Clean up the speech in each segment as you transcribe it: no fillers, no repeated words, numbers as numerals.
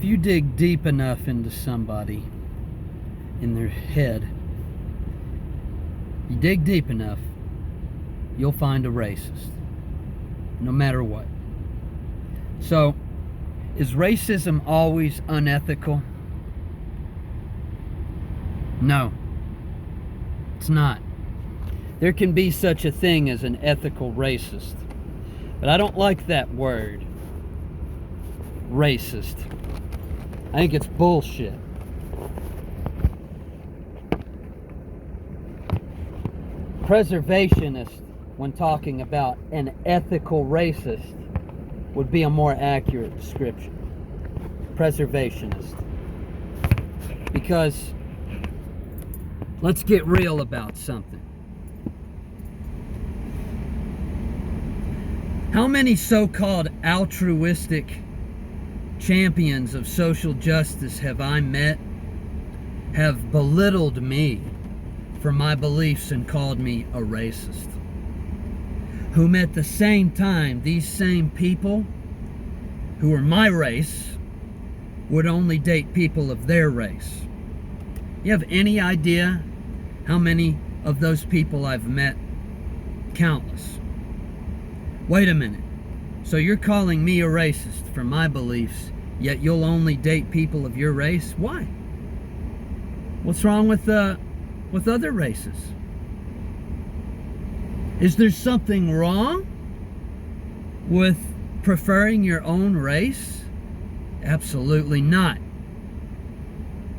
If you dig deep enough into somebody, in their head, you dig deep enough, you'll find a racist, no matter what. So, is racism always unethical? No, it's not. There can be such a thing as an ethical racist, but I don't like that word, racist. I think it's bullshit. Preservationist, when talking about an ethical racist, would be a more accurate description. Preservationist. Because let's get real about something. How many so-called altruistic champions of social justice have I met have belittled me for my beliefs and called me a racist? Whom at the same time, these same people who are my race would only date people of their race. You have any idea how many of those people I've met? Countless. Wait a minute. So you're calling me a racist for my beliefs, yet you'll only date people of your race? Why? What's wrong with other races? Is there something wrong with preferring your own race? Absolutely not.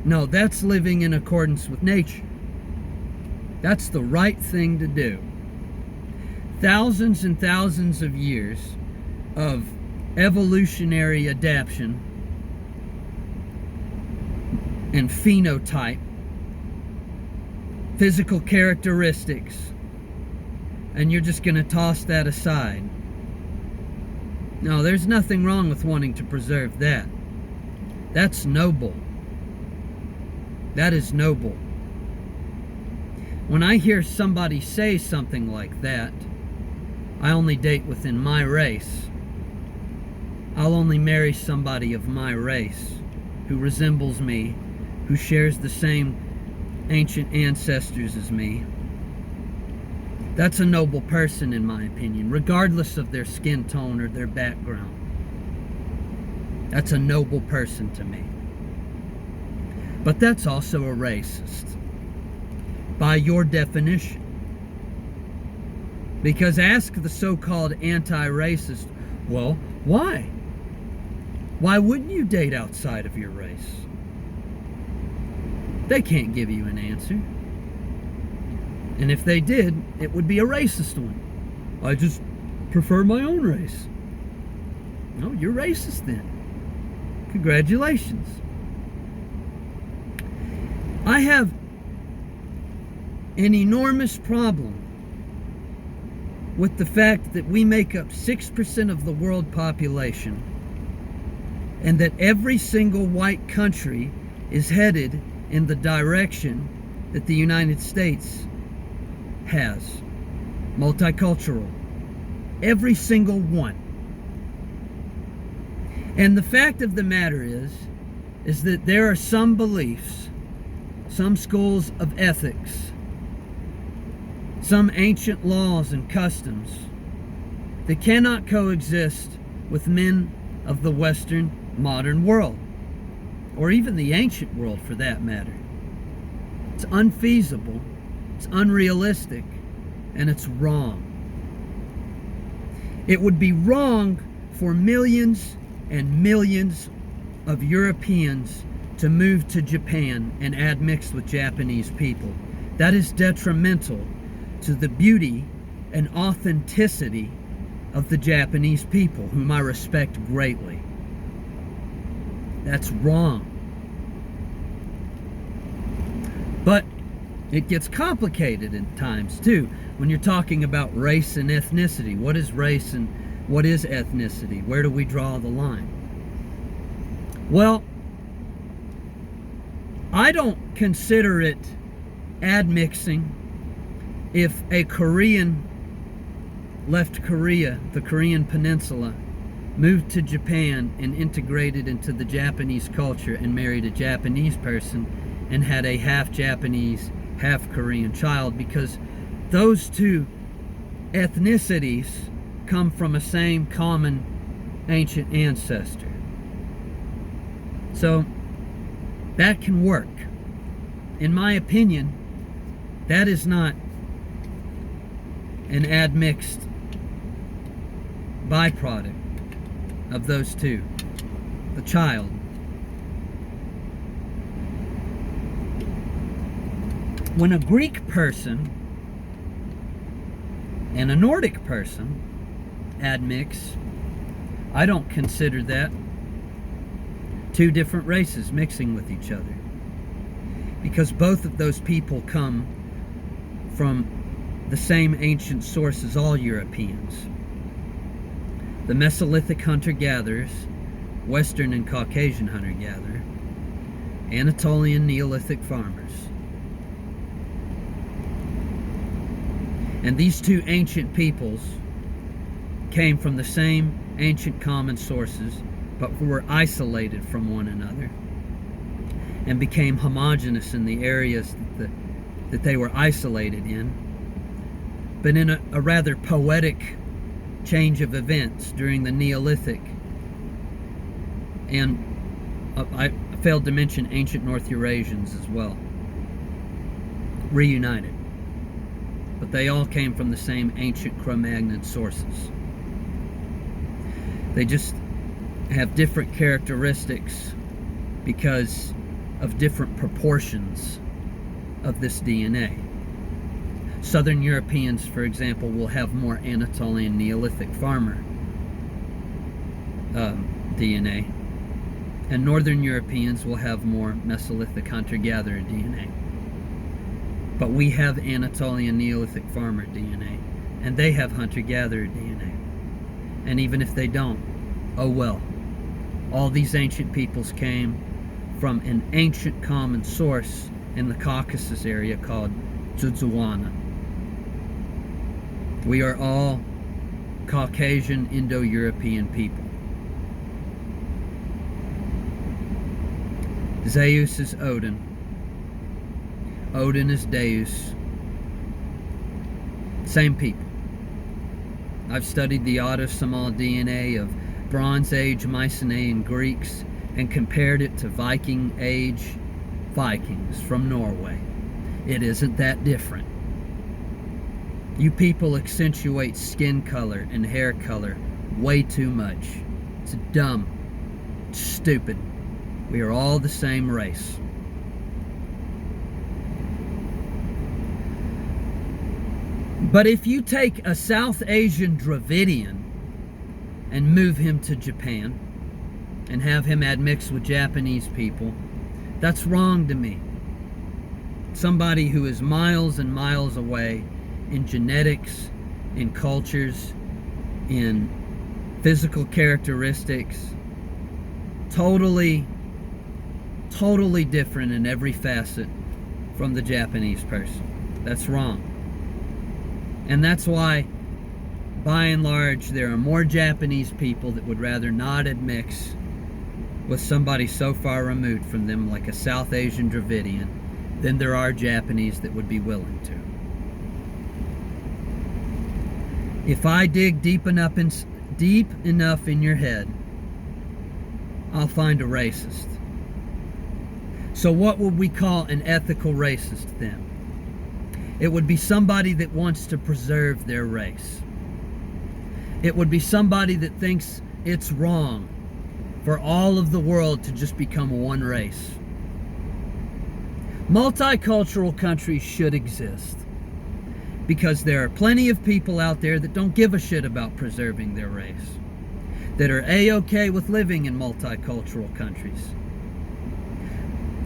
No, that's living in accordance with nature. That's the right thing to do. Thousands and thousands of years of evolutionary adaptation and phenotype, physical characteristics, and you're just going to toss that aside. No, there's nothing wrong with wanting to preserve that. That's noble. That is noble. When I hear somebody say something like that, I only date within my race. I'll only marry somebody of my race who resembles me, who shares the same ancient ancestors as me. That's a noble person, in my opinion, regardless of their skin tone or their background. That's a noble person to me. But that's also a racist, by your definition. Because ask the so-called anti-racist, well, why? Why wouldn't you date outside of your race? They can't give you an answer. And if they did, it would be a racist one. I just prefer my own race. No, you're racist then. Congratulations. I have an enormous problem with the fact that we make up 6% of the world population, and that every single white country is headed in the direction that the United States has. Multicultural. Every single one. And the fact of the matter is that there are some beliefs, some schools of ethics, some ancient laws and customs that cannot coexist with men of the Western modern world, or even the ancient world for that matter. It's unfeasible, it's unrealistic, and it's wrong. It would be wrong for millions and millions of Europeans to move to Japan and admix with Japanese people. That is detrimental to the beauty and authenticity of the Japanese people, whom I respect greatly. That's wrong. But it gets complicated at times too when you're talking about race and ethnicity. What is race and what is ethnicity? Where do we draw the line? Well, I don't consider it admixing if a Korean left Korea, the Korean peninsula, moved to Japan and integrated into the Japanese culture and married a Japanese person and had a half Japanese, half Korean child, because those two ethnicities come from a same common ancient ancestor. So that can work. In my opinion, that is not an admixed byproduct of those two, the child. When a Greek person and a Nordic person admix, I don't consider that two different races mixing with each other, because both of those people come from the same ancient source as all Europeans. The Mesolithic hunter-gatherers, Western and Caucasian hunter-gatherer, Anatolian Neolithic farmers. And these two ancient peoples came from the same ancient common sources, but were isolated from one another and became homogeneous in the areas that they were isolated in, but in a rather poetic change of events during the Neolithic. And I failed to mention ancient North Eurasians as well, reunited. But they all came from the same ancient Cro-Magnon sources. They just have different characteristics because of different proportions of this DNA. Southern Europeans, for example, will have more Anatolian Neolithic farmer DNA, and Northern Europeans will have more Mesolithic hunter-gatherer DNA. But we have Anatolian Neolithic farmer DNA, and they have hunter-gatherer DNA. And even if they don't, oh well. All these ancient peoples came from an ancient common source in the Caucasus area called Zudzuwana. We are all Caucasian Indo-European people. Zeus is Odin. Odin is Deus. Same people. I've studied the autosomal DNA of Bronze Age Mycenaean Greeks and compared it to Viking Age Vikings from Norway. It isn't that different. You people accentuate skin color and hair color way too much. It's dumb. It's stupid. We are all the same race. But if you take a South Asian Dravidian and move him to Japan and have him admix with Japanese people, that's wrong to me. Somebody who is miles and miles away in genetics, in cultures, in physical characteristics, totally different in every facet from the Japanese person. That's wrong. And that's why, by and large, there are more Japanese people that would rather not admix with somebody so far removed from them, like a South Asian Dravidian, than there are Japanese that would be willing to. If I dig deep enough in your head, I'll find a racist. So what would we call an ethical racist then? It would be somebody that wants to preserve their race. It would be somebody that thinks it's wrong for all of the world to just become one race. Multicultural countries should exist because there are plenty of people out there that don't give a shit about preserving their race, that are A-okay with living in multicultural countries.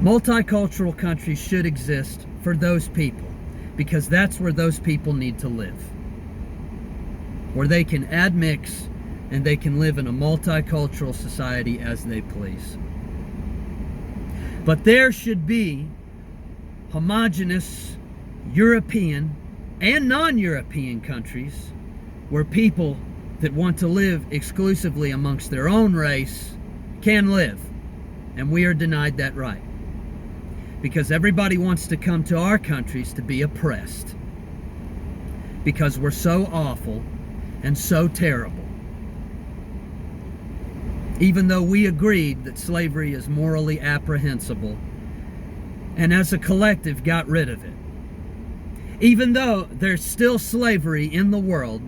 Multicultural countries should exist for those people, because that's where those people need to live, where they can admix and they can live in a multicultural society as they please. But there should be homogeneous European and non-European countries where people that want to live exclusively amongst their own race can live, and we are denied that right. Because everybody wants to come to our countries to be oppressed. Because we're so awful and so terrible. Even though we agreed that slavery is morally apprehensible, and as a collective got rid of it. Even though there's still slavery in the world,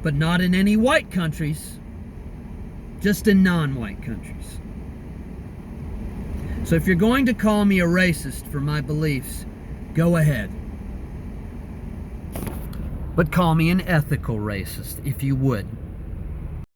but not in any white countries, just in non-white countries. So if you're going to call me a racist for my beliefs, go ahead. But call me an ethical racist, if you would.